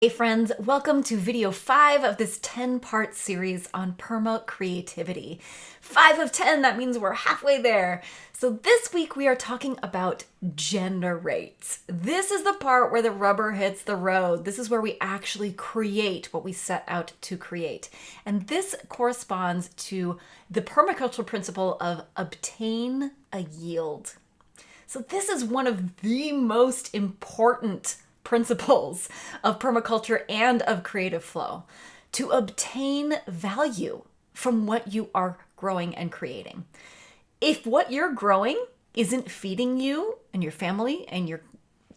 Hey friends, welcome to video 5 of this 10-part series on perma-creativity. 5 of 10, that means we're halfway there. So this week we are talking about generate. This is the part where the rubber hits the road. This is where we actually create what we set out to create. And this corresponds to the permaculture principle of obtain a yield. So this is one of the most important principles of permaculture and of creative flow, to obtain value from what you are growing and creating. If what you're growing isn't feeding you and your family and your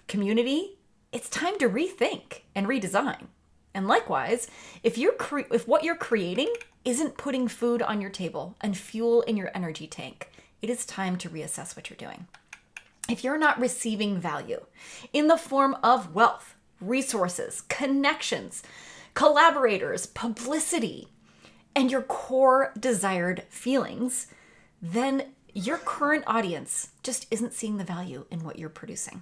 community, it's time to rethink and redesign. And likewise, if what you're creating isn't putting food on your table and fuel in your energy tank, it is time to reassess what you're doing. If you're not receiving value in the form of wealth, resources, connections, collaborators, publicity, and your core desired feelings, then your current audience just isn't seeing the value in what you're producing.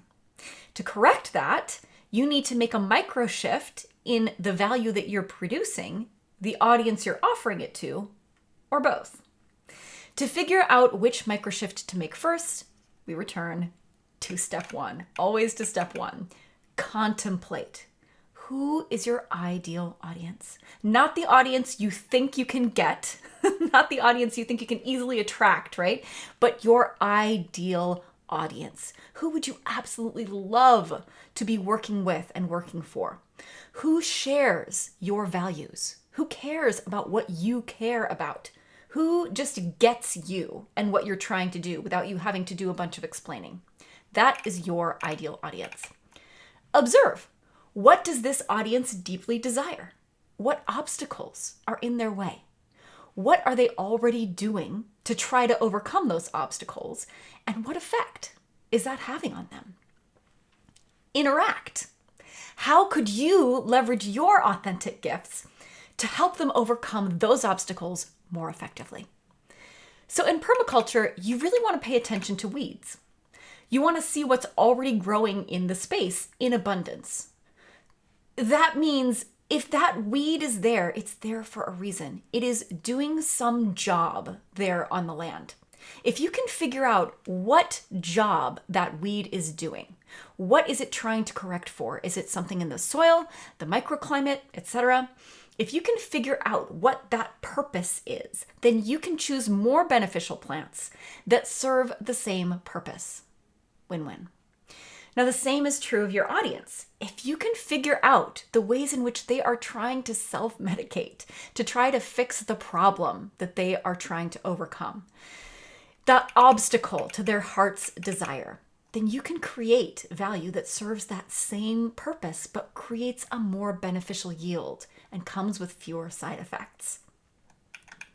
To correct that, you need to make a micro shift in the value that you're producing, the audience you're offering it to, or both. To figure out which micro shift to make first, we return to step 1, always to step 1. Contemplate. Who is your ideal audience? Not the audience you think you can get, not the audience you think you can easily attract, right? But your ideal audience. Who would you absolutely love to be working with and working for? Who shares your values? Who cares about what you care about? Who just gets you and what you're trying to do without you having to do a bunch of explaining? That is your ideal audience. Observe. What does this audience deeply desire? What obstacles are in their way? What are they already doing to try to overcome those obstacles? And what effect is that having on them? Interact. How could you leverage your authentic gifts to help them overcome those obstacles more effectively? So in permaculture, you really want to pay attention to weeds. You want to see what's already growing in the space in abundance. That means if that weed is there, it's there for a reason. It is doing some job there on the land. If you can figure out what job that weed is doing, what is it trying to correct for? Is it something in the soil, the microclimate, etc.? If you can figure out what that purpose is, then you can choose more beneficial plants that serve the same purpose. Win-win. Now, the same is true of your audience. If you can figure out the ways in which they are trying to self-medicate, to try to fix the problem that they are trying to overcome, the obstacle to their heart's desire, then you can create value that serves that same purpose, but creates a more beneficial yield and comes with fewer side effects.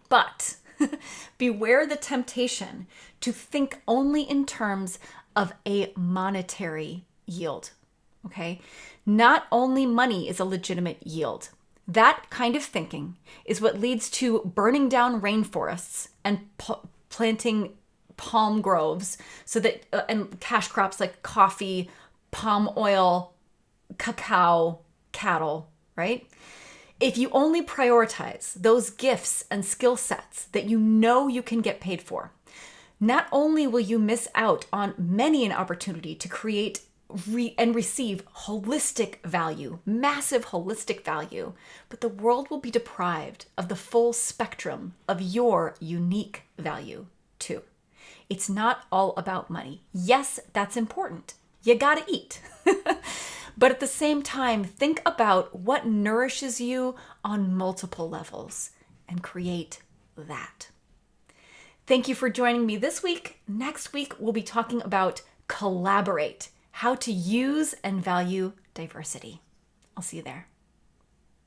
But beware the temptation to think only in terms of a monetary yield, okay? Not only money is a legitimate yield. That kind of thinking is what leads to burning down rainforests and planting palm groves so that and cash crops like coffee, palm oil, cacao, cattle, right? If you only prioritize those gifts and skill sets that you know you can get paid for, not only will you miss out on many an opportunity to create and receive holistic value, massive holistic value, but the world will be deprived of the full spectrum of your unique value too. It's not all about money. Yes, that's important. You gotta eat. But at the same time, think about what nourishes you on multiple levels and create that. Thank you for joining me this week. Next week, we'll be talking about collaborate, how to use and value diversity. I'll see you there.